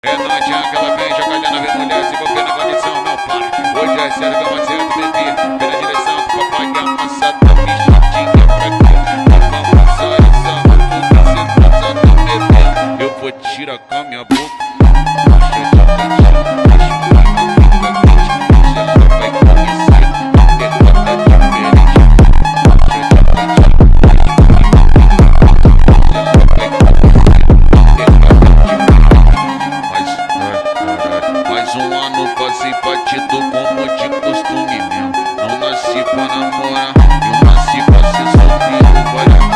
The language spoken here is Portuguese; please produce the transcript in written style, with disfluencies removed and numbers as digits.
É noite, aquela vem jogando, vem mulher se envolver na condição, não para. Hoje é sério, calma certo, bebê. Pela direção do papai, que amassada, bichadinha pra quê? Vamos usar essa roupa que cê tá só tá bebendo. Eu vou tirar com a minha boca. Deixa de cantinho, deixa o clima fica quente. Hoje ela vai conhecer uma derrota diferente. Deixa de cantinho, deixa o clima fica quente. Hoje ela vai conhecer uma derrota diferente. Mais um ano passei batido como de costume mesmo. Não nasci pra namorar, eu nasci pra ser solteiro.